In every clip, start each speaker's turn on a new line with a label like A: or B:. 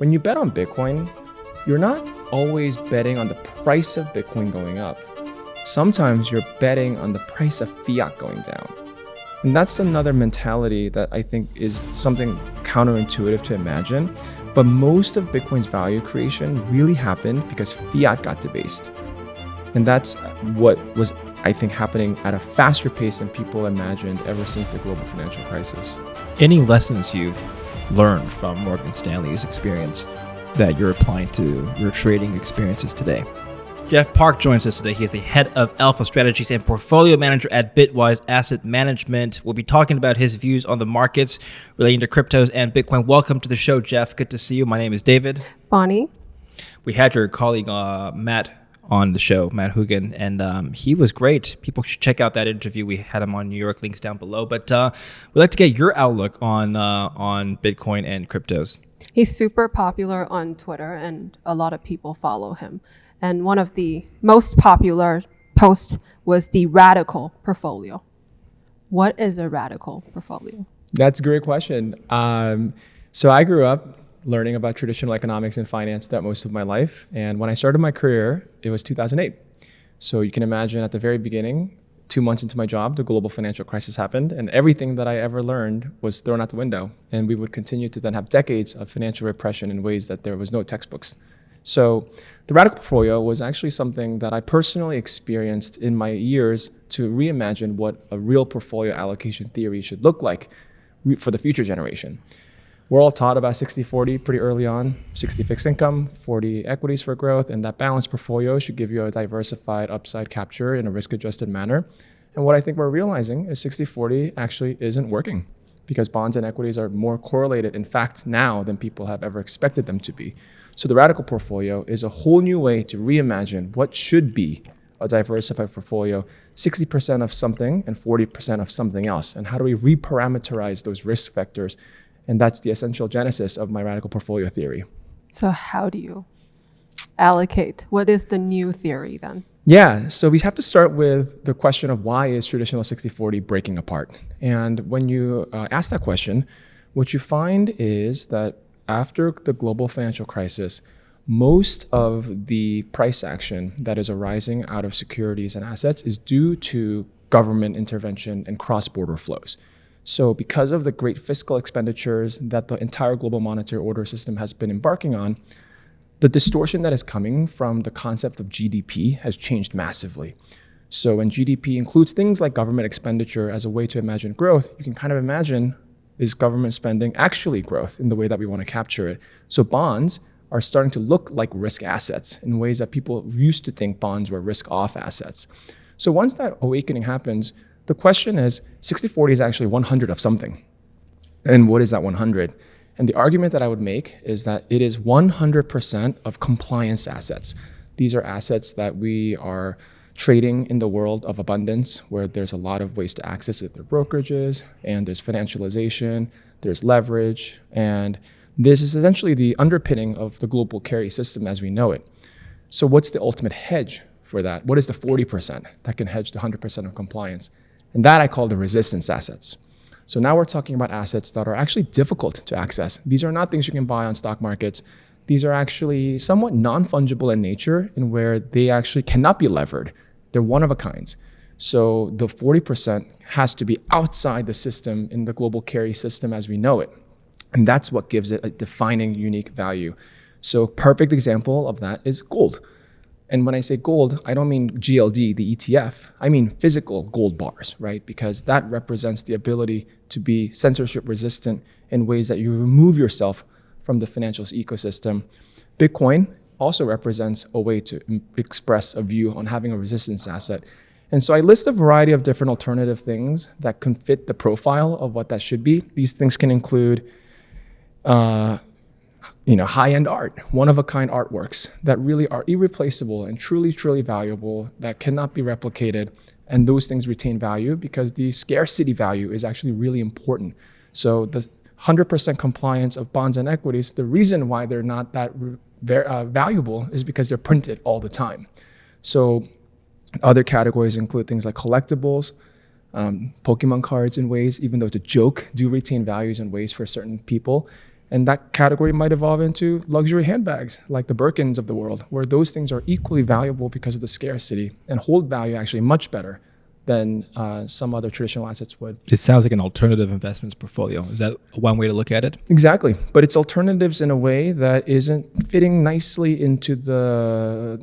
A: when you bet on Bitcoin, you're not always betting on the price of Bitcoin going up. Sometimes you're betting on the price of fiat going down. And that's another mentality that I think is something counterintuitive to imagine. But most of Bitcoin's value creation really happened because fiat got debased. And that's what was, I think, happening at a faster pace than people imagined ever since the global financial crisis.
B: Any lessons you've learned from Morgan Stanley's experience that you're applying to your trading experiences today? Jeff Park joins us today. He is the head of alpha strategies and portfolio manager at Bitwise Asset Management. We'll be talking about his views on the markets relating to cryptos and Bitcoin. Welcome to the show, Jeff. Good to see you. My name is David.
C: Bonnie.
B: We had your colleague, Matt, on the show, Matt Hugan, and he was great. People should check out that interview. We had him on New York, links down below. But we'd like to get your outlook on Bitcoin and cryptos.
C: He's super popular on Twitter, and a lot of people follow him. And one of the most popular posts was the radical portfolio. What is a radical portfolio?
A: That's a great question. So I grew up learning about traditional economics and finance throughout most of my life. And when I started my career, it was 2008. So you can imagine at the very beginning, 2 months into my job, the global financial crisis happened, and everything that I ever learned was thrown out the window. And we would continue to then have decades of financial repression in ways that there was no textbooks. So the radical portfolio was actually something that I personally experienced in my years to reimagine what a real portfolio allocation theory should look like for the future generation. We're all taught about 60-40 pretty early on, 60 fixed income, 40 equities for growth, and that balanced portfolio should give you a diversified upside capture in a risk-adjusted manner. And what I think we're realizing is 60-40 actually isn't working because bonds and equities are more correlated, in fact, now than people have ever expected them to be. So the radical portfolio is a whole new way to reimagine what should be a diversified portfolio, 60% of something and 40% of something else. And how do we reparameterize those risk vectors? And that's the essential genesis of my radical portfolio theory.
C: So how do you allocate? What is the new theory then?
A: Yeah, so we have to start with the question of why is traditional 60-40 breaking apart? And when you ask that question, what you find is that after the global financial crisis, most of the price action that is arising out of securities and assets is due to government intervention and cross-border flows. So because of the great fiscal expenditures that the entire global monetary order system has been embarking on, the distortion that is coming from the concept of GDP has changed massively. So when GDP includes things like government expenditure as a way to imagine growth, you can kind of imagine, is government spending actually growth in the way that we want to capture it? So bonds are starting to look like risk assets in ways that people used to think bonds were risk-off assets. So once that awakening happens, the question is, 60-40 is actually 100 of something. And what is that 100? And the argument that I would make is that it is 100% of compliance assets. These are assets that we are trading in the world of abundance, where there's a lot of ways to access it through brokerages, and there's financialization, there's leverage, and this is essentially the underpinning of the global carry system as we know it. So what's the ultimate hedge for that? What is the 40% that can hedge the 100% of compliance? And that I call the resistance assets. So now we're talking about assets that are actually difficult to access. These are not things you can buy on stock markets. These are actually somewhat non-fungible in nature, in where they actually cannot be levered. They're one of a kind. So the 40% has to be outside the system in the global carry system as we know it. And that's what gives it a defining, unique value. So perfect example of that is gold. And when I say gold, I don't mean GLD, the ETF. I mean physical gold bars, right? Because that represents the ability to be censorship resistant in ways that you remove yourself from the financial ecosystem. Bitcoin also represents a way to express a view on having a resistance asset. And so I list a variety of different alternative things that can fit the profile of what that should be. These things can include high-end art, one-of-a-kind artworks that really are irreplaceable and truly, truly valuable, that cannot be replicated. And those things retain value because the scarcity value is actually really important. So the 100% compliance of bonds and equities, the reason why they're not that valuable is because they're printed all the time. So other categories include things like collectibles, Pokemon cards in ways, even though it's a joke, do retain values in ways for certain people. And that category might evolve into luxury handbags like the Birkins of the world, where those things are equally valuable because of the scarcity and hold value actually much better than some other traditional assets would.
B: It sounds like an alternative investments portfolio. Is that one way to look at it?
A: Exactly. But it's alternatives in a way that isn't fitting nicely into the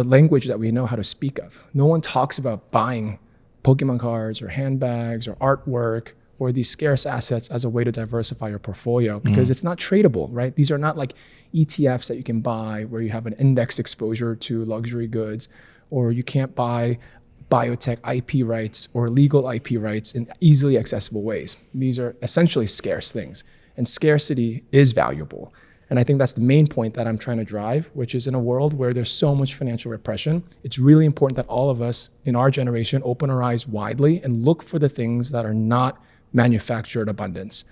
A: language that we know how to speak of. No one talks about buying Pokemon cards or handbags or artwork or these scarce assets as a way to diversify your portfolio because it's not tradable, right? These are not like ETFs that you can buy where you have an index exposure to luxury goods, or you can't buy biotech IP rights or legal IP rights in easily accessible ways. These are essentially scarce things, and scarcity is valuable. And I think that's the main point that I'm trying to drive, which is in a world where there's so much financial repression, it's really important that all of us in our generation open our eyes widely and look for the things that are not manufactured abundance.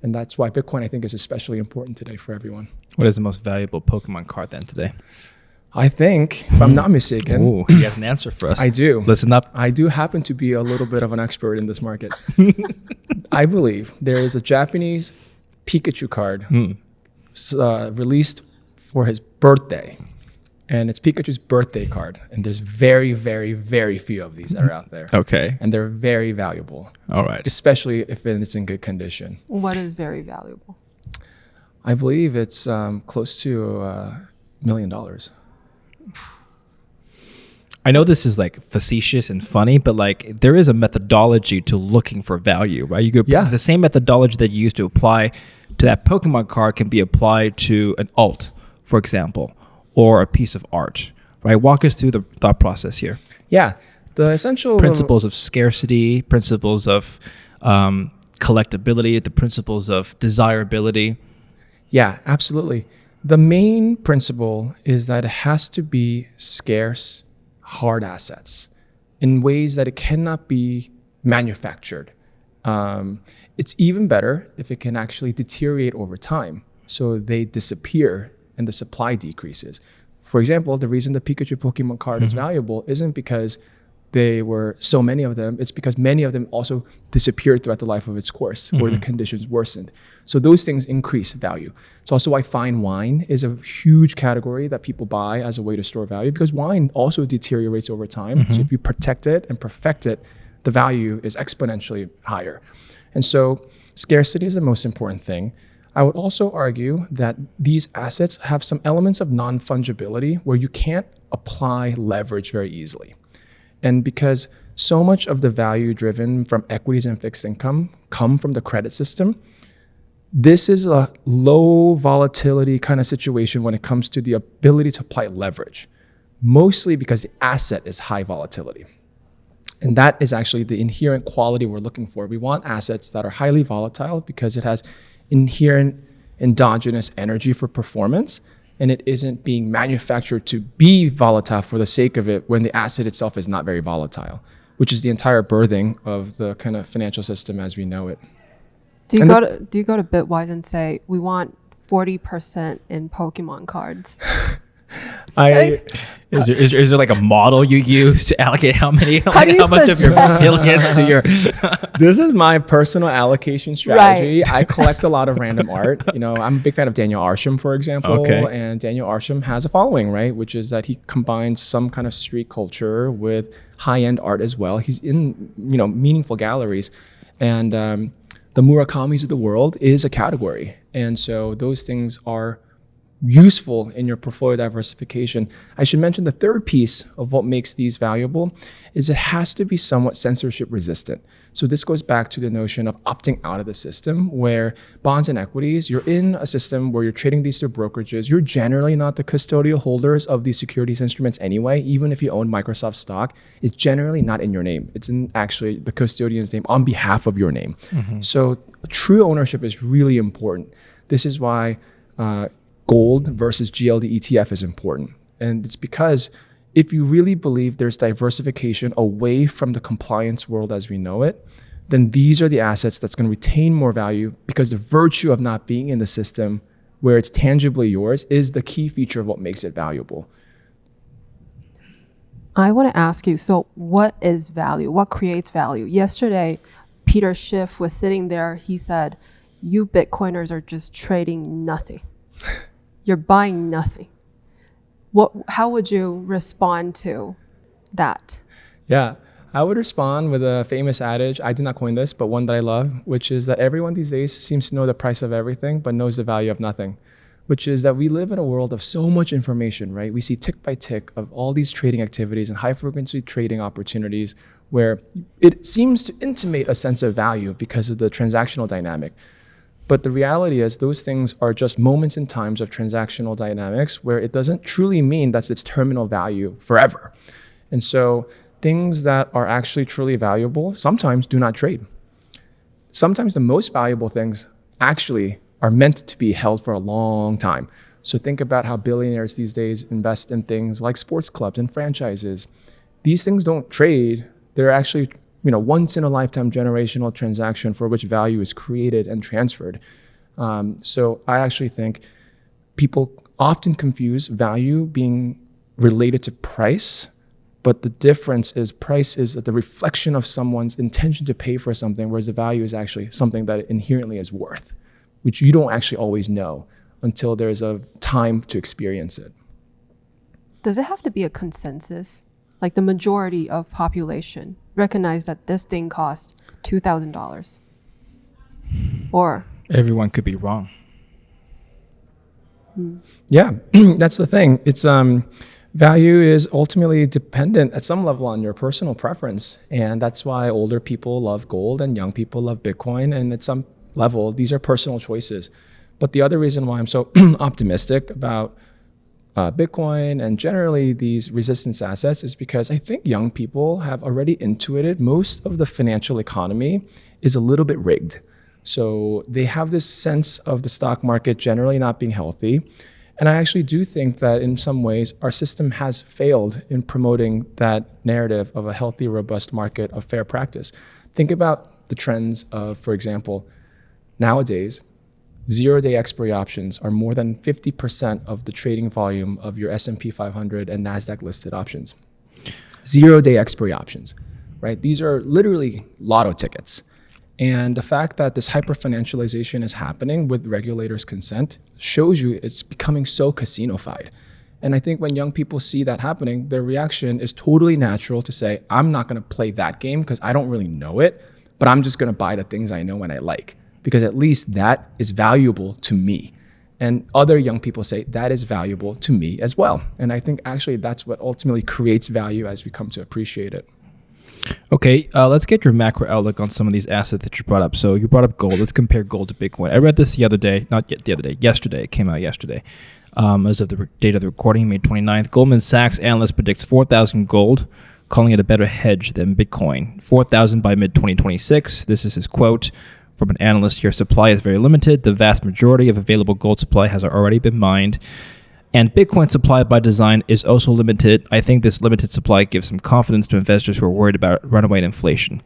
A: And that's why Bitcoin, I think, is especially important today for everyone.
B: What is the most valuable Pokemon card then today?
A: I think, if I'm not mistaken,
B: Ooh, he has an answer for us.
A: I do.
B: Listen up.
A: I do happen to be a little bit of an expert in this market. I believe there is a Japanese Pikachu card released for his birthday. And it's Pikachu's birthday card. And there's very, very, very few of these that are out there.
B: Okay.
A: And they're very valuable.
B: All right.
A: Especially if it's in good condition.
C: What is very valuable?
A: I believe it's close to $1 million.
B: I know this is like facetious and funny, but like there is a methodology to looking for value, right? You could the same methodology that you used to apply to that Pokemon card can be applied to an alt, for example, or a piece of art, right? Walk us through the thought process here.
A: Yeah, the essential
B: Principles of scarcity, principles of collectability, the principles of desirability.
A: Yeah, absolutely. The main principle is that it has to be scarce, hard assets in ways that it cannot be manufactured. It's even better if it can actually deteriorate over time. So they disappear and the supply decreases. For example, the reason the Pikachu Pokemon card is valuable isn't because there were so many of them. It's because many of them also disappeared throughout the life of its course or the conditions worsened. So those things increase value. It's also why fine wine is a huge category that people buy as a way to store value because wine also deteriorates over time. So if you protect it and perfect it, the value is exponentially higher. And so scarcity is the most important thing. I would also argue that these assets have some elements of non-fungibility where you can't apply leverage very easily. And because so much of the value driven from equities and fixed income come from the credit system, this is a low volatility kind of situation when it comes to the ability to apply leverage, mostly because the asset is high volatility. And that is actually the inherent quality we're looking for. We want assets that are highly volatile because it has inherent endogenous energy for performance, and it isn't being manufactured to be volatile for the sake of it when the asset itself is not very volatile, which is the entire birthing of the kind of financial system as we know it.
C: Do you go to Bitwise and say, we want 40% in Pokemon cards?
B: Is there like a model you use to allocate how much of your
C: suggest?
B: billions to your?
A: This is my personal allocation strategy. Right. I collect a lot of random art. You know, I'm a big fan of Daniel Arsham, for example. Okay. And Daniel Arsham has a following, right? Which is that he combines some kind of street culture with high-end art as well. He's in, meaningful galleries. And the Murakamis of the world is a category. And so those things are useful in your portfolio diversification. I should mention the third piece of what makes these valuable is it has to be somewhat censorship resistant. So this goes back to the notion of opting out of the system where bonds and equities, you're in a system where you're trading these through brokerages. You're generally not the custodial holders of these securities instruments anyway. Even if you own Microsoft stock, it's generally not in your name. It's in actually the custodian's name on behalf of your name. So true ownership is really important. This is why gold versus GLD ETF is important. And it's because if you really believe there's diversification away from the compliance world as we know it, then these are the assets that's going to retain more value because the virtue of not being in the system where it's tangibly yours is the key feature of what makes it valuable.
C: I want to ask you, so what is value? What creates value? Yesterday, Peter Schiff was sitting there. He said, you Bitcoiners are just trading nothing. You're buying nothing. How would you respond to that?
A: Yeah, I would respond with a famous adage. I did not coin this, but one that I love, which is that everyone these days seems to know the price of everything, but knows the value of nothing. Which is that we live in a world of so much information, right? We see tick by tick of all these trading activities and high frequency trading opportunities where it seems to intimate a sense of value because of the transactional dynamic. But the reality is those things are just moments in times of transactional dynamics where it doesn't truly mean that's its terminal value forever. And so things that are actually truly valuable sometimes do not trade. Sometimes the most valuable things actually are meant to be held for a long time. So think about how billionaires these days invest in things like sports clubs and franchises. These things don't trade. They're actually, once in a lifetime generational transaction for which value is created and transferred. So I actually think people often confuse value being related to price, but the difference is price is the reflection of someone's intention to pay for something, whereas the value is actually something that it inherently is worth, which you don't actually always know until there's a time to experience it.
C: Does it have to be a consensus? Like the majority of population recognize that this thing costs $2,000? Or
B: Everyone could be wrong.
A: Yeah, that's the thing. It's value is ultimately dependent at some level on your personal preference. And that's why older people love gold and young people love Bitcoin. And at some level, these are personal choices. But the other reason why I'm so optimistic about Bitcoin and generally these resistance assets is because I think young people have already intuited most of the financial economy is a little bit rigged. So they have this sense of the stock market generally not being healthy. And I actually do think that in some ways our system has failed in promoting that narrative of a healthy, robust market of fair practice. Think about the trends of, for example, nowadays, zero-day expiry options are more than 50% of the trading volume of your S&P 500 and NASDAQ listed options. Zero-day expiry options, right? These are literally lotto tickets. And the fact that this hyper-financialization is happening with regulators' consent shows you it's becoming so casino-fied. And I think when young people see that happening, their reaction is totally natural to say, I'm not going to play that game because I don't really know it, but I'm just going to buy the things I know and I like, because at least that is valuable to me. And other young people say that is valuable to me as well. And I think actually that's what ultimately creates value as we come to appreciate it.
B: Okay, let's get your macro outlook on some of these assets that you brought up. So you brought up gold. Let's compare gold to Bitcoin. I read this the other day, not yet the other day, yesterday. It came out yesterday. As of the date of the recording, May 29th, Goldman Sachs analyst predicts 4,000 gold, calling it a better hedge than Bitcoin. 4,000 by mid-2026. This is his quote from an analyst here. Supply is very limited. The vast majority of available gold supply has already been mined. And Bitcoin supply by design is also limited. I think this limited supply gives some confidence to investors who are worried about runaway inflation.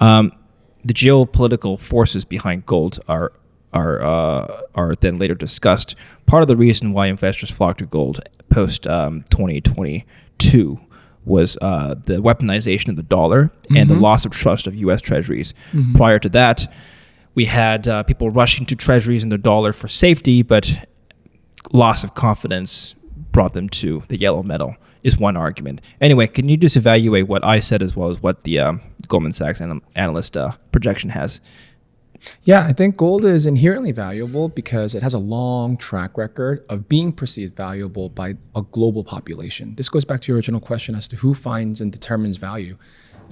B: The geopolitical forces behind gold are then later discussed. Part of the reason why investors flocked to gold post 2022 was the weaponization of the dollar and the loss of trust of U.S. treasuries. Prior to that, we had people rushing to treasuries and the dollar for safety, but loss of confidence brought them to the yellow metal is one argument. Anyway, can you just evaluate what I said as well as what the Goldman Sachs analyst projection has?
A: Yeah, I think gold is inherently valuable because it has a long track record of being perceived valuable by a global population. This goes back to your original question as to who finds and determines value.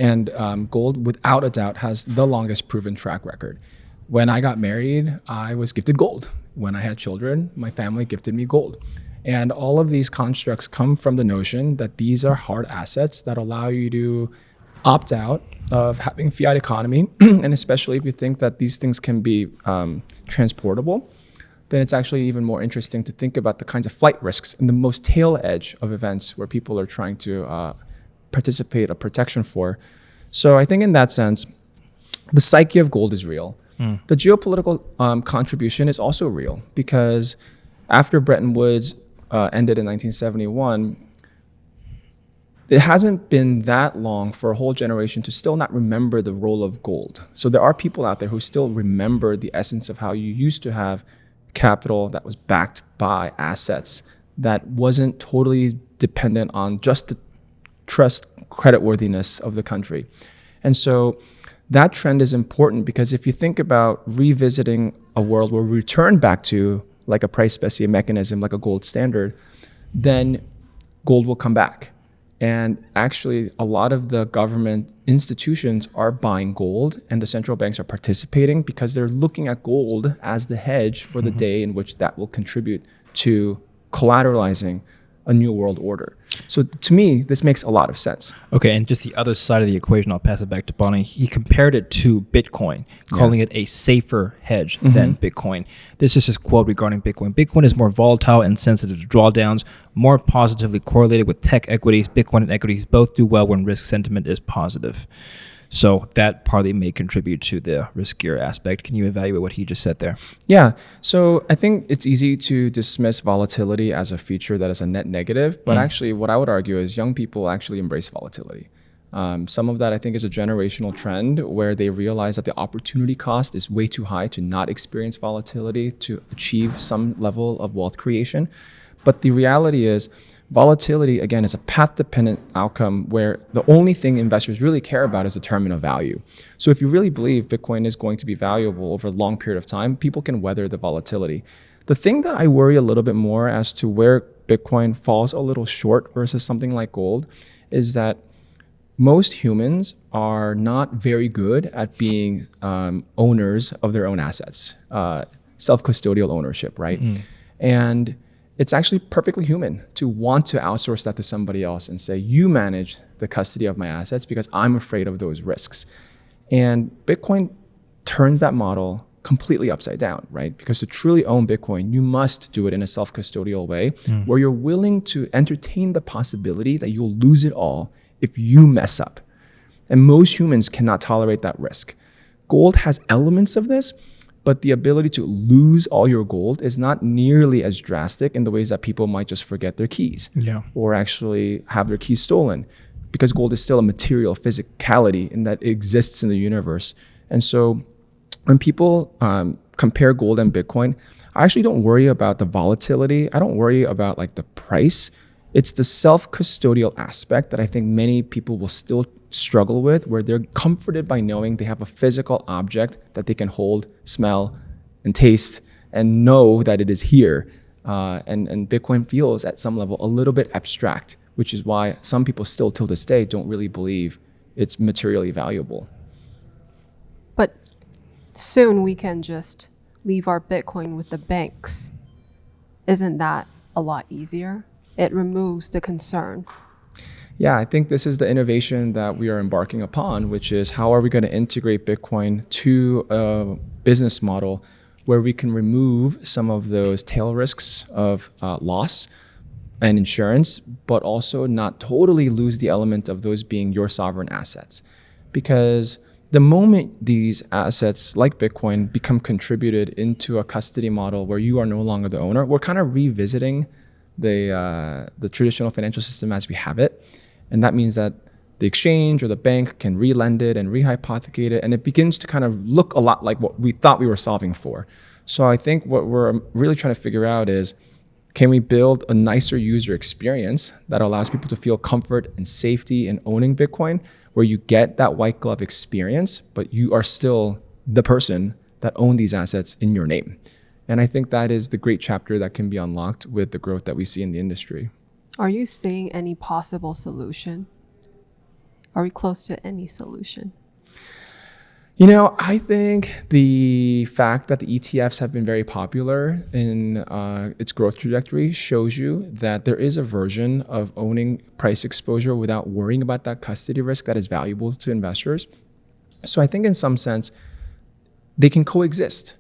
A: And gold, without a doubt, has the longest proven track record. When I got married, I was gifted gold. When I had children, my family gifted me gold. And all of these constructs come from the notion that these are hard assets that allow you to opt out of having fiat economy. And especially if you think that these things can be transportable, then it's actually even more interesting to think about the kinds of flight risks and the most tail edge of events where people are trying to participate a protection for. So I think in that sense, the psyche of gold is real. The geopolitical contribution is also real because after Bretton Woods ended in 1971, it hasn't been that long for a whole generation to still not remember the role of gold. So there are people out there who still remember the essence of how you used to have capital that was backed by assets that wasn't totally dependent on just the trust creditworthiness of the country. And so that trend is important because if you think about revisiting a world where we return back to like a price specific mechanism, like a gold standard, then gold will come back. And actually, a lot of the government institutions are buying gold and the central banks are participating because they're looking at gold as the hedge for the day in which that will contribute to collateralizing a new world order. So to me, this makes a lot of sense.
B: Okay, and just the other side of the equation, I'll pass it back to Bonnie. He compared it to Bitcoin, calling it a safer hedge than Bitcoin. This is his quote regarding Bitcoin. Bitcoin is more volatile and sensitive to drawdowns, more positively correlated with tech equities. Bitcoin and equities both do well when risk sentiment is positive. So that partly may contribute to the riskier aspect. Can you evaluate what he just said there?
A: Yeah. So I think it's easy to dismiss volatility as a feature that is a net negative. But actually, what I would argue is young people actually embrace volatility. Some of that I think is a generational trend where they realize that the opportunity cost is way too high to not experience volatility to achieve some level of wealth creation. But the reality is, volatility, again, is a path-dependent outcome where the only thing investors really care about is the terminal value. So if you really believe Bitcoin is going to be valuable over a long period of time, people can weather the volatility. The thing that I worry a little bit more as to where Bitcoin falls a little short versus something like gold is that most humans are not very good at being owners of their own assets, self-custodial ownership, right? And it's actually perfectly human to want to outsource that to somebody else and say, you manage the custody of my assets because I'm afraid of those risks. And Bitcoin turns that model completely upside down, right? Because to truly own Bitcoin, you must do it in a self-custodial way where you're willing to entertain the possibility that you'll lose it all if you mess up. And most humans cannot tolerate that risk. Gold has elements of this, but the ability to lose all your gold is not nearly as drastic in the ways that people might just forget their keys or actually have their keys stolen, because gold is still a material physicality in that it exists in the universe. And so when people compare gold and Bitcoin, I actually don't worry about the volatility. I don't worry about like the price. It's the self-custodial aspect that I think many people will still struggle with, where they're comforted by knowing they have a physical object that they can hold, smell, and taste, and know that it is here. And Bitcoin feels at some level a little bit abstract, which is why some people still till this day don't really believe it's materially valuable.
C: But soon we can just leave our Bitcoin with the banks. Isn't that a lot easier? It removes the concern.
A: Yeah, I think this is the innovation that we are embarking upon, which is how are we going to integrate Bitcoin to a business model where we can remove some of those tail risks of loss and insurance, but also not totally lose the element of those being your sovereign assets. Because the moment these assets like Bitcoin become contributed into a custody model where you are no longer the owner, we're kind of revisiting the traditional financial system as we have it. And that means that the exchange or the bank can re-lend it and rehypothecate it, and it begins to kind of look a lot like what we thought we were solving for. So I think what we're really trying to figure out is, can we build a nicer user experience that allows people to feel comfort and safety in owning Bitcoin, where you get that white glove experience, but you are still the person that own these assets in your name. And I think that is the great chapter that can be unlocked with the growth that we see in the industry.
C: Are you seeing any possible solution? Are we close to any solution?
A: You know, I think the fact that the ETFs have been very popular in its growth trajectory shows you that there is a version of owning price exposure without worrying about that custody risk that is valuable to investors. So I think in some sense, they can coexist.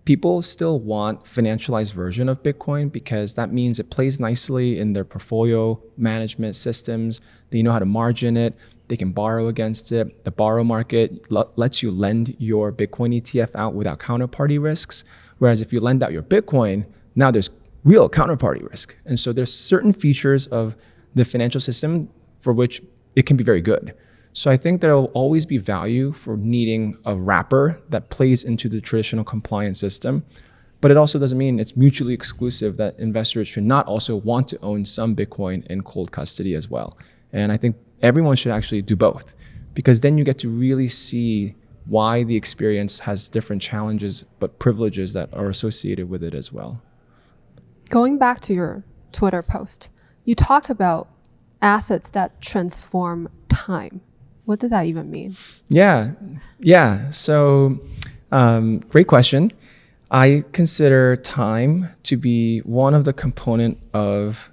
A: People still want financialized version of Bitcoin because that means it plays nicely in their portfolio management systems. They know how to margin it. They can borrow against it. The borrow market lets you lend your Bitcoin ETF out without counterparty risks. Whereas if you lend out your Bitcoin, now there's real counterparty risk. And so there's certain features of the financial system for which it can be very good. So I think there will always be value for needing a wrapper that plays into the traditional compliance system. But it also doesn't mean it's mutually exclusive that investors should not also want to own some Bitcoin in cold custody as well. And I think everyone should actually do both, because then you get to really see why the experience has different challenges but privileges that are associated with it as well.
C: Going back to your Twitter post, you talk about assets that transform time. What does that even mean?
A: Yeah. So great question. I consider time to be one of the component of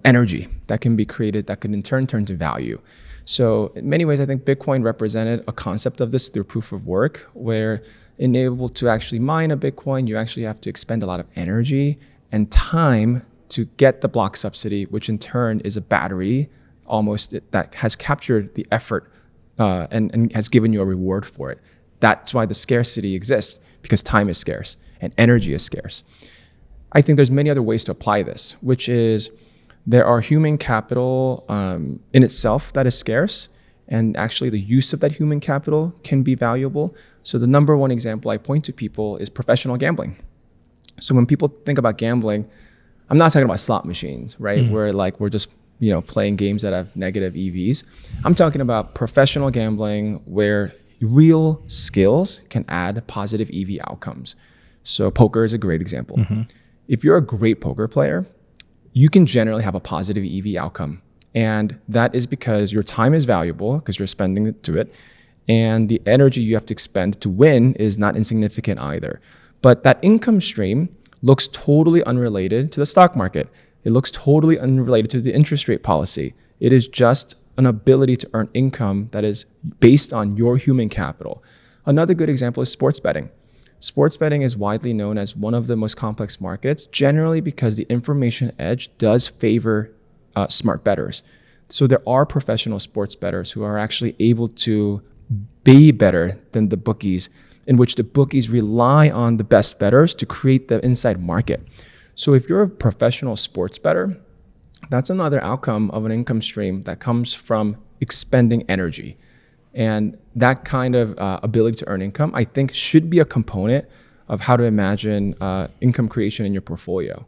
A: energy that can be created that can in turn turn to value. So in many ways, I think Bitcoin represented a concept of this through proof of work, where able to actually mine a Bitcoin, you actually have to expend a lot of energy and time to get the block subsidy, which in turn is a battery almost that has captured the effort and has given you a reward for it. That's why the scarcity exists, because time is scarce and energy is scarce. I think there's many other ways to apply this, which is there are human capital in itself that is scarce, and actually the use of that human capital can be valuable. So the number one example I point to people is professional gambling. So when people think about gambling, I'm not talking about slot machines, right? Where like we're just playing games that have negative EVs. I'm talking about professional gambling where real skills can add positive EV outcomes. So poker is a great example. If you're a great poker player, you can generally have a positive EV outcome. And that is because your time is valuable because you're spending it to it. And the energy you have to expend to win is not insignificant either. But that income stream looks totally unrelated to the stock market. It looks totally unrelated to the interest rate policy. It is just an ability to earn income that is based on your human capital. Another good example is sports betting. Sports betting is widely known as one of the most complex markets, generally because the information edge does favor smart bettors. So there are professional sports bettors who are actually able to be better than the bookies, in which the bookies rely on the best bettors to create the inside market. So if you're a professional sports bettor, that's another outcome of an income stream that comes from expending energy. And that kind of ability to earn income, I think, should be a component of how to imagine income creation in your portfolio.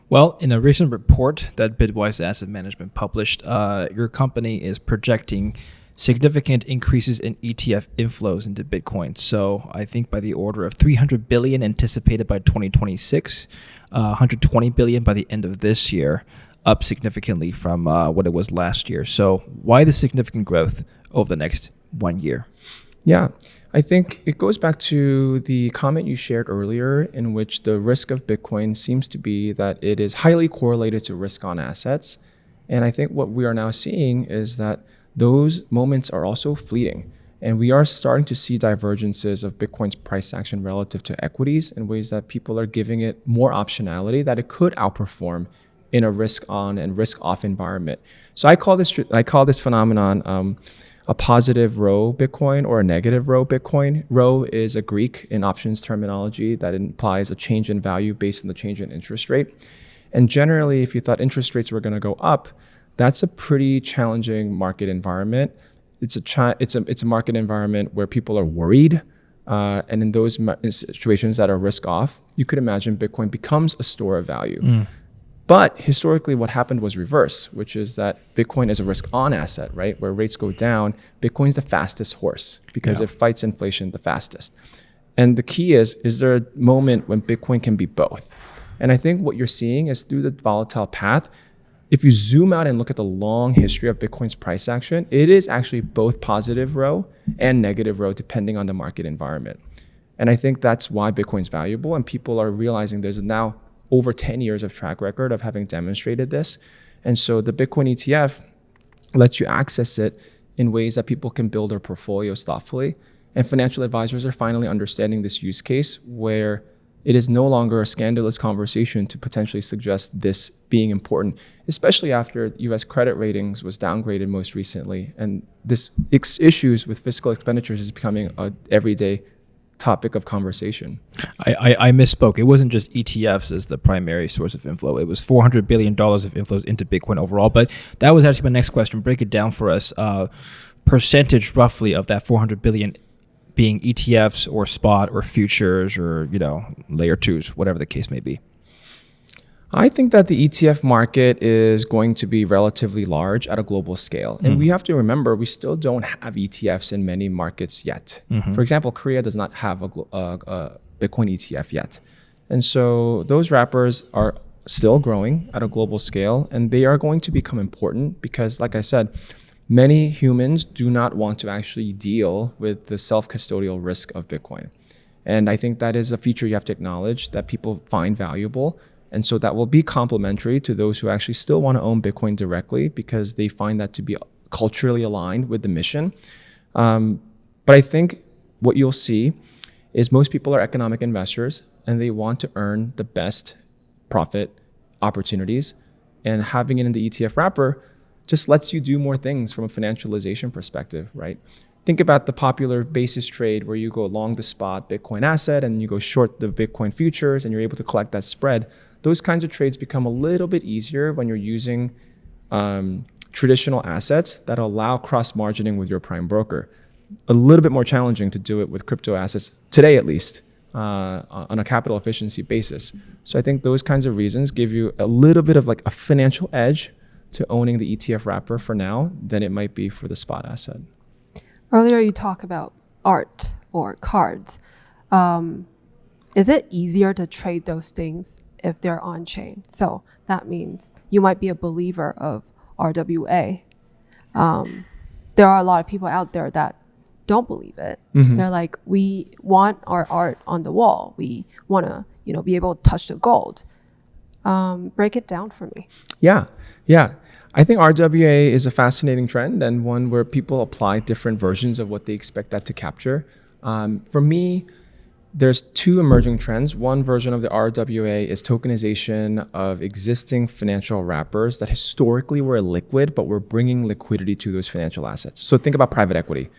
B: Well, in a recent report that Bitwise Asset Management published, your company is projecting significant increases in ETF inflows into Bitcoin. So I think by the order of 300 billion anticipated by 2026, 120 billion by the end of this year, up significantly from what it was last year. So why the significant growth over the next 1 year?
A: Yeah, I think it goes back to the comment you shared earlier, in which the risk of Bitcoin seems to be that it is highly correlated to risk on assets. And I think what we are now seeing is that those moments are also fleeting. And we are starting to see divergences of Bitcoin's price action relative to equities in ways that people are giving it more optionality that it could outperform in a risk on and risk off environment. So I call this phenomenon a positive row Bitcoin or a negative row Bitcoin. Row is a Greek in options terminology that implies a change in value based on the change in interest rate. And generally, if you thought interest rates were going to go up, that's a pretty challenging market environment. It's a market environment where people are worried. And in those situations that are risk off, you could imagine Bitcoin becomes a store of value. But historically, what happened was reverse, which is that Bitcoin is a risk on asset, right? Where rates go down, Bitcoin's the fastest horse because it fights inflation the fastest. And the key is there a moment when Bitcoin can be both? And I think what you're seeing is through the volatile path, if you zoom out and look at the long history of Bitcoin's price action, it is actually both positive row and negative row, depending on the market environment. And I think that's why Bitcoin's valuable. And people are realizing there's now over 10 years of track record of having demonstrated this. And so the Bitcoin ETF lets you access it in ways that people can build their portfolios thoughtfully. And financial advisors are finally understanding this use case where it is no longer a scandalous conversation to potentially suggest this being important, especially after US credit ratings was downgraded most recently. And this issues with fiscal expenditures is becoming an everyday topic of conversation.
B: I misspoke. It wasn't just ETFs as the primary source of inflow. It was $400 billion of inflows into Bitcoin overall. But that was actually my next question. Break it down for us. Percentage roughly of that 400 billion being ETFs or spot or futures or, layer twos, whatever the case may be.
A: I think that the ETF market is going to be relatively large at a global scale. And we have to remember, we still don't have ETFs in many markets yet. For example, Korea does not have a Bitcoin ETF yet. And so those wrappers are still growing at a global scale, and they are going to become important because, like I said, many humans do not want to actually deal with the self-custodial risk of Bitcoin. And I think that is a feature you have to acknowledge that people find valuable. And so that will be complementary to those who actually still want to own Bitcoin directly because they find that to be culturally aligned with the mission. But I think what you'll see is most people are economic investors and they want to earn the best profit opportunities. And having it in the ETF wrapper just lets you do more things from a financialization perspective, right? Think about the popular basis trade where you go long the spot Bitcoin asset and you go short the Bitcoin futures and you're able to collect that spread. Those kinds of trades become a little bit easier when you're using traditional assets that allow cross-margining with your prime broker. A little bit more challenging to do it with crypto assets, today at least, on a capital efficiency basis. So I think those kinds of reasons give you a little bit of like a financial edge to owning the ETF wrapper for now than it might be for the spot asset.
C: Earlier you talked about art or cards. Is it easier to trade those things if they're on chain? So that means you might be a believer of RWA. There are a lot of people out there that don't believe it. They're like, we want our art on the wall. We want to, be able to touch the gold. Break it down for me.
A: Yeah. I think RWA is a fascinating trend and one where people apply different versions of what they expect that to capture. For me, there's two emerging trends. One version of the RWA is tokenization of existing financial wrappers that historically were illiquid, but we're bringing liquidity to those financial assets. So think about private equity,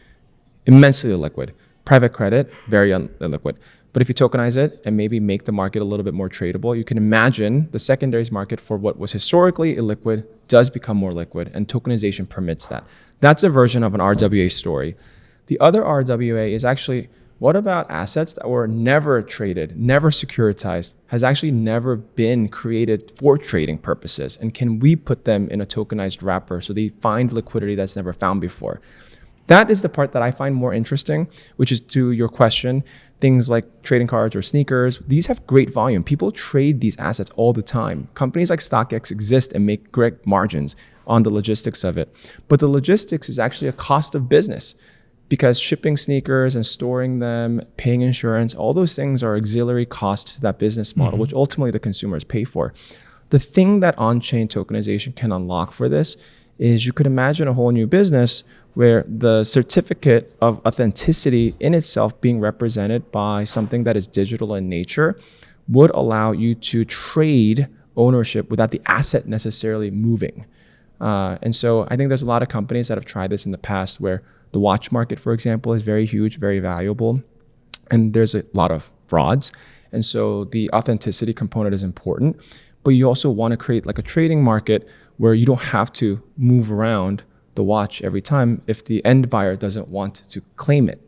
A: immensely illiquid. Private credit, very illiquid. But if you tokenize it and maybe make the market a little bit more tradable, you can imagine the secondaries market for what was historically illiquid does become more liquid, and tokenization permits that. That's a version of an RWA story. The other RWA is actually, what about assets that were never traded, never securitized, has actually never been created for trading purposes? And can we put them in a tokenized wrapper so they find liquidity that's never found before? That is the part that I find more interesting, which is to your question, things like trading cards or sneakers. These have great volume. People trade these assets all the time. Companies like StockX exist and make great margins on the logistics of it. But the logistics is actually a cost of business because shipping sneakers and storing them, paying insurance, all those things are auxiliary costs to that business model, which ultimately the consumers pay for. The thing that on-chain tokenization can unlock for this is you could imagine a whole new business where the certificate of authenticity in itself being represented by something that is digital in nature would allow you to trade ownership without the asset necessarily moving. And so I think there's a lot of companies that have tried this in the past where the watch market, for example, is very huge, very valuable, and there's a lot of frauds. And so the authenticity component is important, but you also want to create like a trading market where you don't have to move around the watch every time if the end buyer doesn't want to claim it,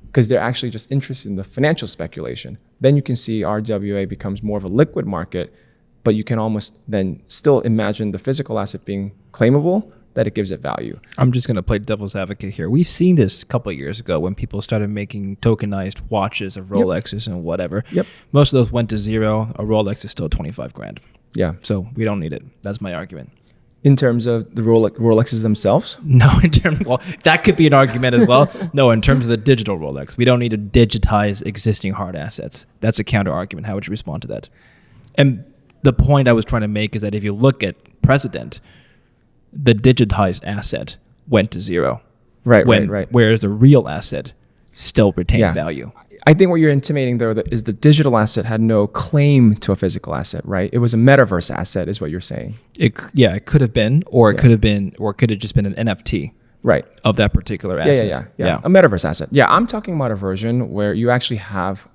A: because they're actually just interested in the financial speculation. Then you can see RWA becomes more of a liquid market, but you can almost then still imagine the physical asset being claimable, that it gives it value.
B: I'm just going to play devil's advocate here. We've seen this a couple of years ago when people started making tokenized watches of Rolexes and whatever. Most of those went to zero. A Rolex is still 25 grand.
A: Yeah.
B: So we don't need it. That's my argument.
A: In terms of the Rolexes themselves?
B: No, well, that could be an argument as well. No, in terms of the digital Rolex, we don't need to digitize existing hard assets. That's a counter argument. How would you respond to that? And the point I was trying to make is that if you look at precedent, the digitized asset went to zero.
A: Right.
B: Whereas the real asset still retained value.
A: I think what you're intimating, though, is the digital asset had no claim to a physical asset, right? It was a metaverse asset, is what you're saying.
B: It could have been, or it could have just been an NFT.
A: Right.
B: of that particular asset.
A: Yeah. A metaverse asset. Yeah, I'm talking about a version where you actually have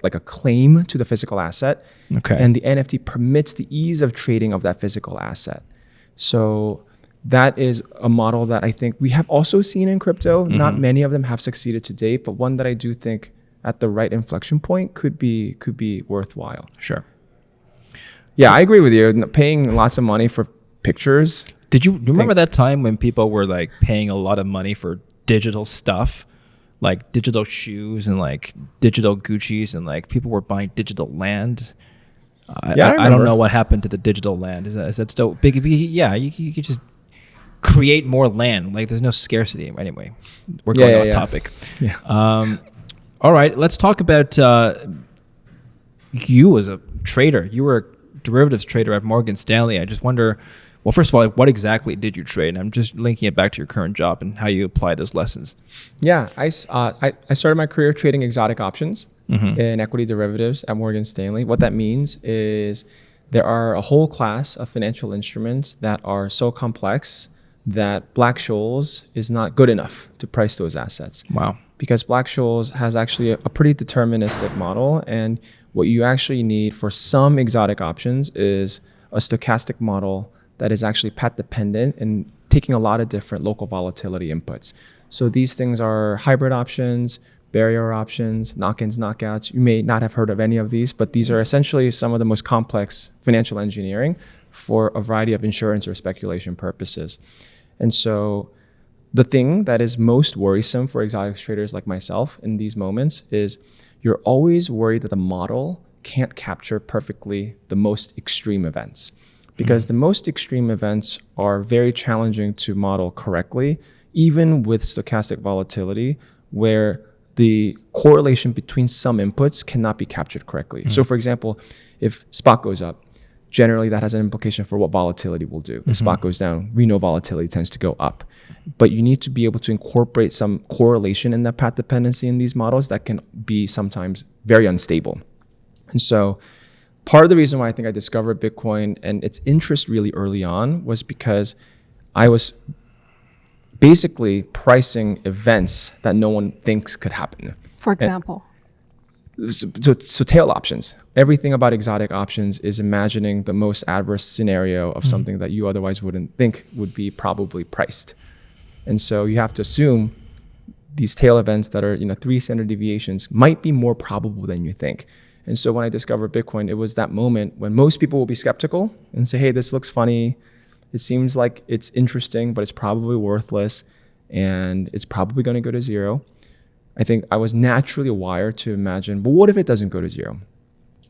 A: like a claim to the physical asset.
B: Okay.
A: And the NFT permits the ease of trading of that physical asset. So that is a model that I think we have also seen in crypto. Not many of them have succeeded to date, but one that I do think at the right inflection point could be worthwhile.
B: Sure.
A: Yeah, I agree with you. Paying lots of money for pictures.
B: Did you remember that time when people were like paying a lot of money for digital stuff, like digital shoes and like digital Gucci's, and like people were buying digital land? I don't know what happened to the digital land. Is that still big? Yeah, you could just create more land. Like there's no scarcity anyway. We're going off topic.
A: Yeah.
B: All right, let's talk about you as a trader. You were a derivatives trader at Morgan Stanley. I just wonder, well, first of all, like, what exactly did you trade? And I'm just linking it back to your current job and how you apply those lessons.
A: Yeah, I started my career trading exotic options in equity derivatives at Morgan Stanley. What that means is there are a whole class of financial instruments that are so complex that Black-Scholes is not good enough to price those assets.
B: Wow.
A: Because Black-Scholes has actually a pretty deterministic model, and what you actually need for some exotic options is a stochastic model that is actually path dependent and taking a lot of different local volatility inputs. So these things are hybrid options, barrier options, knock-ins, knockouts. You may not have heard of any of these, but these are essentially some of the most complex financial engineering for a variety of insurance or speculation purposes. And so the thing that is most worrisome for exotics traders like myself in these moments is you're always worried that the model can't capture perfectly the most extreme events, because the most extreme events are very challenging to model correctly, even with stochastic volatility, where the correlation between some inputs cannot be captured correctly. So for example, if spot goes up, generally that has an implication for what volatility will do. If spot goes down, we know volatility tends to go up. But you need to be able to incorporate some correlation in that path dependency in these models that can be sometimes very unstable. And so part of the reason why I think I discovered Bitcoin and its interest really early on was because I was basically pricing events that no one thinks could happen.
C: For example?
A: So tail options. Everything about exotic options is imagining the most adverse scenario of something that you otherwise wouldn't think would be probably priced. And so you have to assume these tail events that are 3 standard deviations might be more probable than you think. And so when I discovered Bitcoin, it was that moment when most people will be skeptical and say, hey, this looks funny. It seems like it's interesting, but it's probably worthless and it's probably going to go to zero. I think I was naturally wired to imagine, but what if it doesn't go to zero?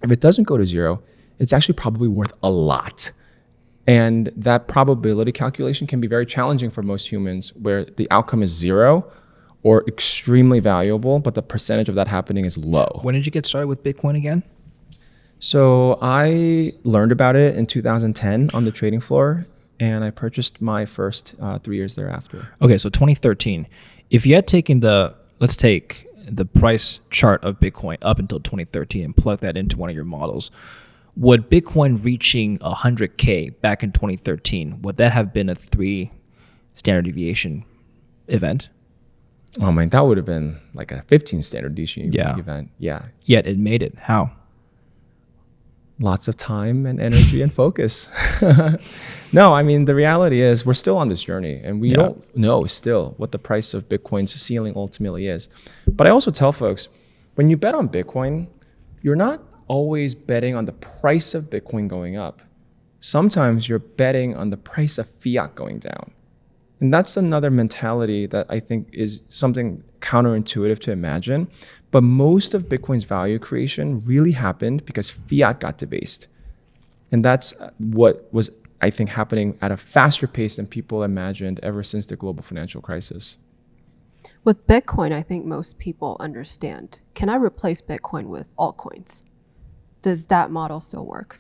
A: If it doesn't go to zero, it's actually probably worth a lot. And that probability calculation can be very challenging for most humans, where the outcome is zero or extremely valuable, but the percentage of that happening is low.
B: When did you get started with Bitcoin again?
A: So I learned about it in 2010 on the trading floor, and I purchased my first 3 years thereafter.
B: Okay, so 2013. If you had taken let's take the price chart of Bitcoin up until 2013 and plug that into one of your models, would Bitcoin reaching 100K back in 2013, would that have been a 3 standard deviation event?
A: Oh man, that would have been like a 15 standard deviation event. Yeah.
B: Yet it made it. How?
A: Lots of time and energy and focus. No, I mean, the reality is we're still on this journey and we don't know still what the price of Bitcoin's ceiling ultimately is. But I also tell folks, when you bet on Bitcoin, you're not always betting on the price of Bitcoin going up. Sometimes you're betting on the price of fiat going down. And that's another mentality that I think is something counterintuitive to imagine. But most of Bitcoin's value creation really happened because fiat got debased. And that's what was, I think, happening at a faster pace than people imagined ever since the global financial crisis.
C: With Bitcoin, I think most people understand. Can I replace Bitcoin with altcoins? Does that model still work?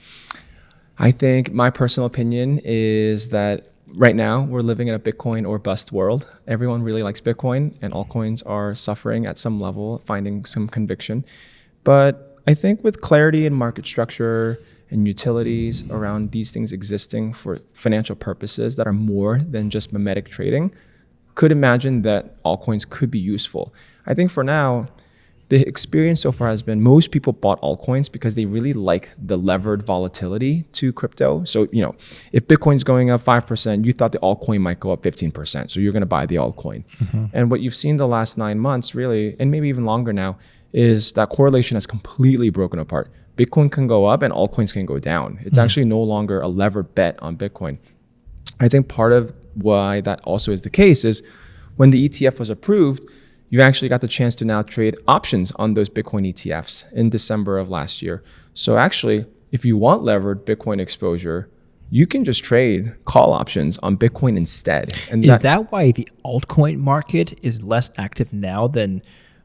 A: I think my personal opinion is that right now we're living in a Bitcoin or bust world. Everyone really likes Bitcoin and altcoins are suffering at some level, finding some conviction. But I think with clarity in market structure and utilities around these things existing for financial purposes that are more than just mimetic trading, could imagine that altcoins could be useful. I think for now, the experience so far has been most people bought altcoins because they really like the levered volatility to crypto. So, if Bitcoin's going up 5%, you thought the altcoin might go up 15%. So you're going to buy the altcoin. And what you've seen the last 9 months really, and maybe even longer now, is that correlation has completely broken apart. Bitcoin can go up and altcoins can go down. It's actually no longer a levered bet on Bitcoin. I think part of why that also is the case is when the ETF was approved, you actually got the chance to now trade options on those Bitcoin ETFs in December of last year. So actually, if you want levered Bitcoin exposure, you can just trade call options on Bitcoin instead. And
B: is that why the altcoin market is less active now than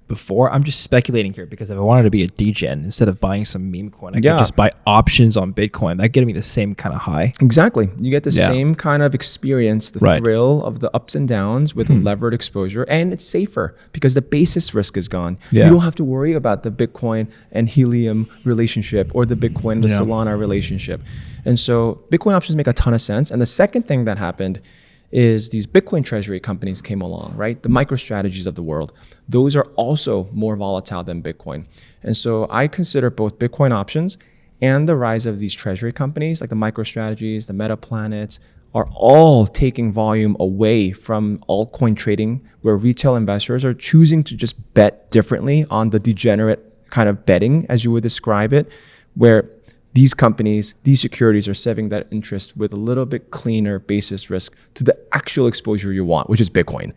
B: before? I'm just speculating here because if I wanted to be a degen, instead of buying some meme coin, I could just buy options on Bitcoin. That getting me the same kind of high.
A: Exactly. You get the same kind of experience, the thrill of the ups and downs with levered exposure, and it's safer because the basis risk is gone. You don't have to worry about the Bitcoin and Helium relationship or the Bitcoin and the Solana relationship. And so Bitcoin options make a ton of sense. And the second thing that happened is these Bitcoin treasury companies came along, right? The MicroStrategies of the world. Those are also more volatile than Bitcoin. And so I consider both Bitcoin options and the rise of these treasury companies like the MicroStrategies, the MetaPlanets, are all taking volume away from altcoin trading, where retail investors are choosing to just bet differently on the degenerate kind of betting, as you would describe it, where these companies, these securities are serving that interest with a little bit cleaner basis risk to the actual exposure you want, which is Bitcoin.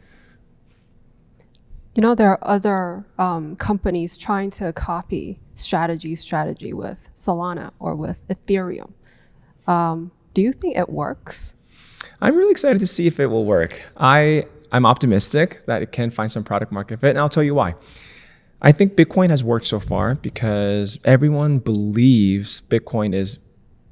C: There are other companies trying to copy strategy with Solana or with Ethereum. Do you think it works?
A: I'm really excited to see if it will work. I'm optimistic that it can find some product market fit, and I'll tell you why. I think Bitcoin has worked so far because everyone believes Bitcoin is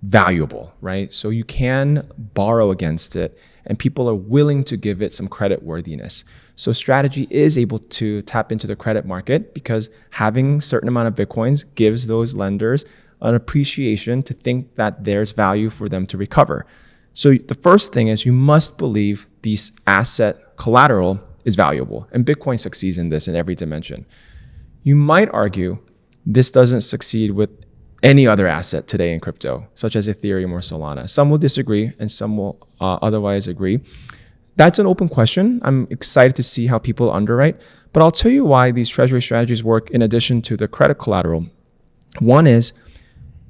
A: valuable, right? So you can borrow against it and people are willing to give it some credit worthiness. So strategy is able to tap into the credit market because having a certain amount of Bitcoins gives those lenders an appreciation to think that there's value for them to recover. So the first thing is you must believe these asset collateral is valuable, and Bitcoin succeeds in this in every dimension. You might argue this doesn't succeed with any other asset today in crypto, such as Ethereum or Solana. Some will disagree and some will otherwise agree. That's an open question. I'm excited to see how people underwrite, but I'll tell you why these treasury strategies work in addition to the credit collateral. One is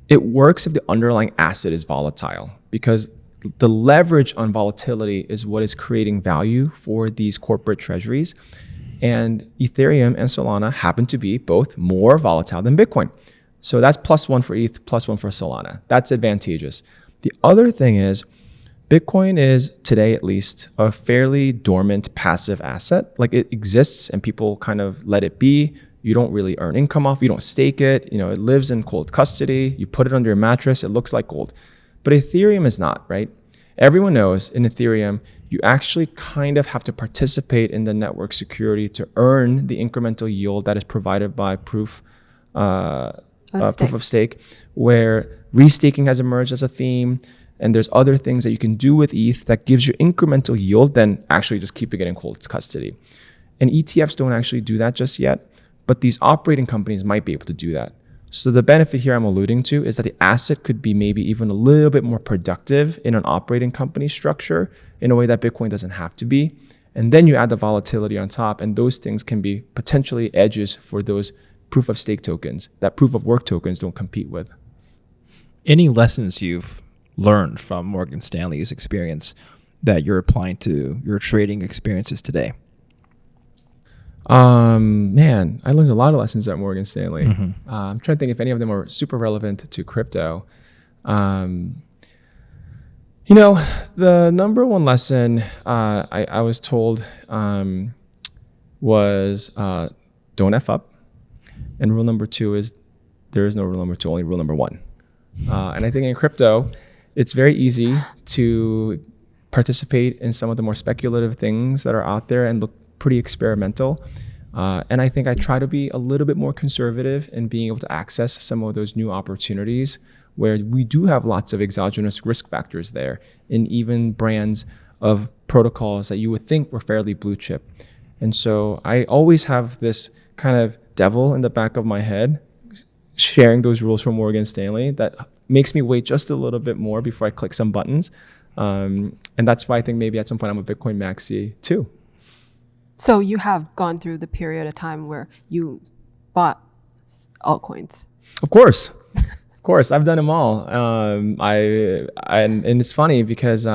A: it works if the underlying asset is volatile, because the leverage on volatility is what is creating value for these corporate treasuries. And Ethereum and Solana happen to be both more volatile than Bitcoin. So that's +1 for ETH, +1 for Solana. That's advantageous. The other thing is Bitcoin is today, at least, a fairly dormant passive asset. Like it exists and people kind of let it be. You don't really earn income off. You don't stake it. It lives in cold custody. You put it under your mattress. It looks like gold. But Ethereum is not, right? Everyone knows in Ethereum, you actually kind of have to participate in the network security to earn the incremental yield that is provided by proof of stake, where restaking has emerged as a theme. And there's other things that you can do with ETH that gives you incremental yield than actually just keeping it in cold custody. And ETFs don't actually do that just yet, but these operating companies might be able to do that. So the benefit here I'm alluding to is that the asset could be maybe even a little bit more productive in an operating company structure in a way that Bitcoin doesn't have to be. And then you add the volatility on top, and those things can be potentially edges for those proof of stake tokens that proof of work tokens don't compete with.
B: Any lessons you've learned from Morgan Stanley's experience that you're applying to your trading experiences today?
A: Man, I learned a lot of lessons at Morgan Stanley. I'm trying to think if any of them are super relevant to crypto. The number one lesson I was told was don't F up. And rule number 2 is there is no rule number 2, only rule number 1. And I think in crypto, it's very easy to participate in some of the more speculative things that are out there and look pretty experimental. And I think I try to be a little bit more conservative in being able to access some of those new opportunities where we do have lots of exogenous risk factors there in even brands of protocols that you would think were fairly blue chip. And so I always have this kind of devil in the back of my head sharing those rules from Morgan Stanley that makes me wait just a little bit more before I click some buttons. And that's why I think maybe at some point I'm a Bitcoin maxi too.
C: So you have gone through the period of time where you bought altcoins.
A: Of course. Of course. I've done them all. And it's funny because,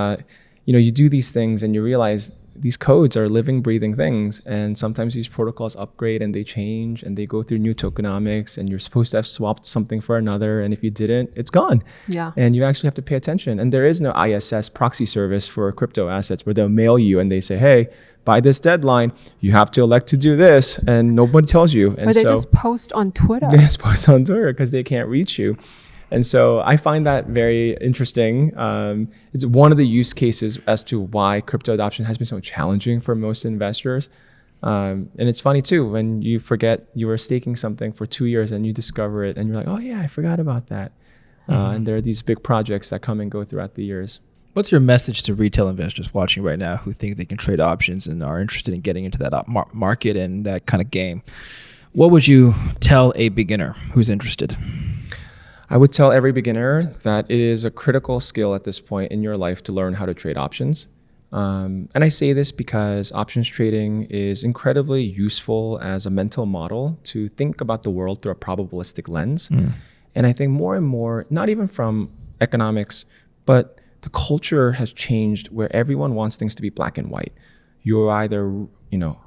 A: you do these things and you realize these codes are living, breathing things. And sometimes these protocols upgrade and they change and they go through new tokenomics, and you're supposed to have swapped something for another. And if you didn't, it's gone.
C: Yeah.
A: And you actually have to pay attention. And there is no ISS proxy service for crypto assets where they'll mail you and they say, hey, by this deadline, you have to elect to do this. And nobody tells you. And
C: or they just post on Twitter.
A: They just post on Twitter because they can't reach you. And so I find that very interesting. It's one of the use cases as to why crypto adoption has been so challenging for most investors. And it's funny too, when you forget you were staking something for 2 years and you discover it and you're like, oh yeah, I forgot about that. And there are these big projects that come and go throughout the years.
B: What's your message to retail investors watching right now who think they can trade options and are interested in getting into that market and that kind of game? What would you tell a beginner who's interested?
A: I would tell every beginner that it is a critical skill at this point in your life to learn how to trade options. And I say this because options trading is incredibly useful as a mental model to think about the world through a probabilistic lens. And I think more and more, not even from economics, but the culture has changed where everyone wants things to be black and white. You're either,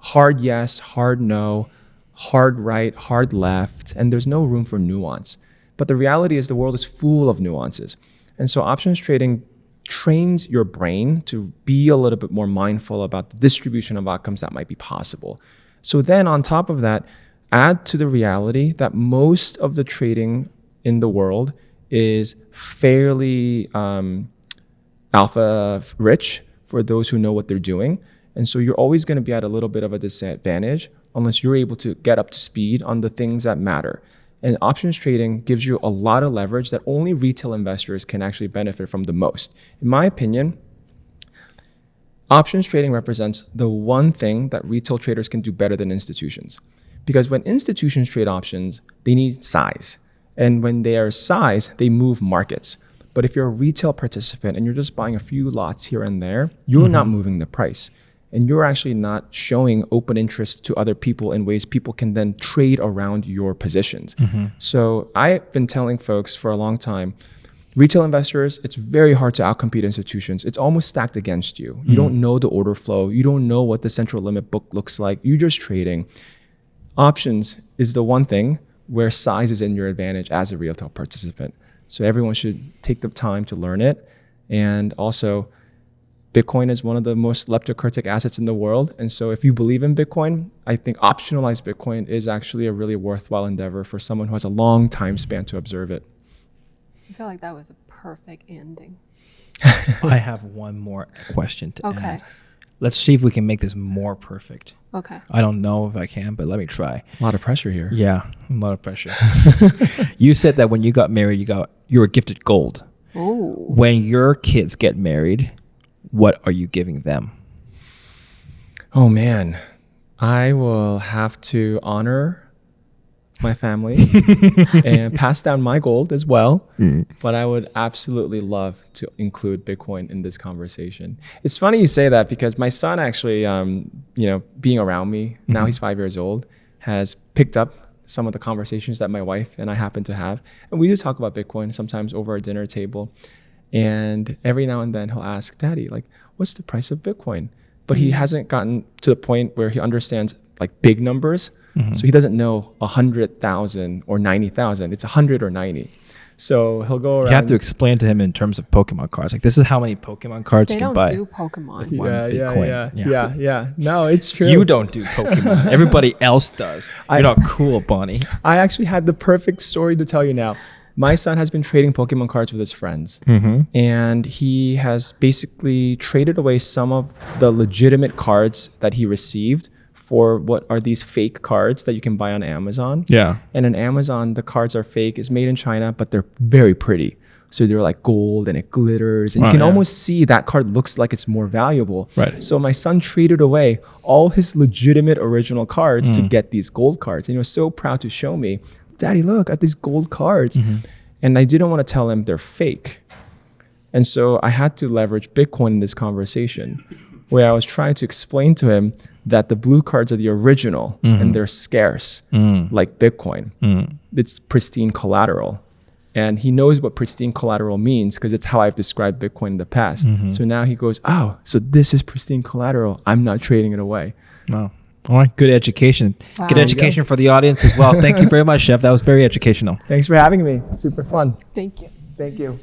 A: hard yes, hard no, hard right, hard left, and there's no room for nuance. But the reality is the world is full of nuances. And so options trading trains your brain to be a little bit more mindful about the distribution of outcomes that might be possible. So then on top of that, add to the reality that most of the trading in the world is fairly alpha rich for those who know what they're doing. And so you're always going to be at a little bit of a disadvantage unless you're able to get up to speed on the things that matter. And options trading gives you a lot of leverage that only retail investors can actually benefit from the most. In my opinion, options trading represents the one thing that retail traders can do better than institutions. Because when institutions trade options, they need size. And when they are size, they move markets. But if you're a retail participant and you're just buying a few lots here and there, you're not moving the price. And you're actually not showing open interest to other people in ways people can then trade around your positions. So I've been telling folks for a long time, retail investors, it's very hard to outcompete institutions. It's almost stacked against you. You don't know the order flow. You don't know what the central limit book looks like. You're just trading. Options is the one thing where size is in your advantage as a retail participant. So everyone should take the time to learn it. And also, Bitcoin is one of the most leptocurtic assets in the world. And so if you believe in Bitcoin, I think optionalized Bitcoin is actually a really worthwhile endeavor for someone who has a long time span to observe it.
C: I feel like that was a perfect ending.
B: I have one more question to add.
C: Okay.
B: Let's see if we can make this more perfect.
C: Okay.
B: I don't know if I can, but let me try.
A: A lot of pressure here.
B: Yeah, a lot of pressure. You said that when you got married, you were gifted gold.
C: Oh.
B: When your kids get married, what are you giving them?
A: Oh man, I will have to honor my family and pass down my gold as well. But I would absolutely love to include Bitcoin in this conversation. It's funny you say that because my son actually, being around me, now he's 5 years old, has picked up some of the conversations that my wife and I happen to have. And we do talk about Bitcoin sometimes over a dinner table. And every now and then he'll ask, Daddy, what's the price of Bitcoin? But he hasn't gotten to the point where he understands big numbers. So he doesn't know 100,000 or 90,000. It's 100 or 90. So he'll go around.
B: You have to explain to him in terms of Pokemon cards. This is how many Pokemon cards you can buy.
C: They don't do Pokemon.
A: Yeah. No, it's true.
B: You don't do Pokemon. Everybody else does. You're not cool, Bonnie.
A: I actually had the perfect story to tell you now. My son has been trading Pokemon cards with his friends, and he has basically traded away some of the legitimate cards that he received for what are these fake cards that you can buy on Amazon.
B: Yeah.
A: And on Amazon, the cards are fake. It's made in China, but they're very pretty. So they're like gold and it glitters. And
B: Wow,
A: you can
B: yeah.
A: almost see that card looks like it's more valuable.
B: Right.
A: So my son traded away all his legitimate original cards to get these gold cards. And he was so proud to show me, Daddy, look at these gold cards. And I didn't want to tell him they're fake. And so I had to leverage Bitcoin in this conversation where I was trying to explain to him that the blue cards are the original and they're scarce, like Bitcoin. It's pristine collateral. And he knows what pristine collateral means because it's how I've described Bitcoin in the past. So now he goes, oh, so this is pristine collateral. I'm not trading it away.
B: Wow. All right. Good education.
C: Wow.
B: Good education for the audience as well. Thank you very much, Chef. That was very educational.
A: Thanks for having me. Super fun.
C: Thank you.
A: Thank you.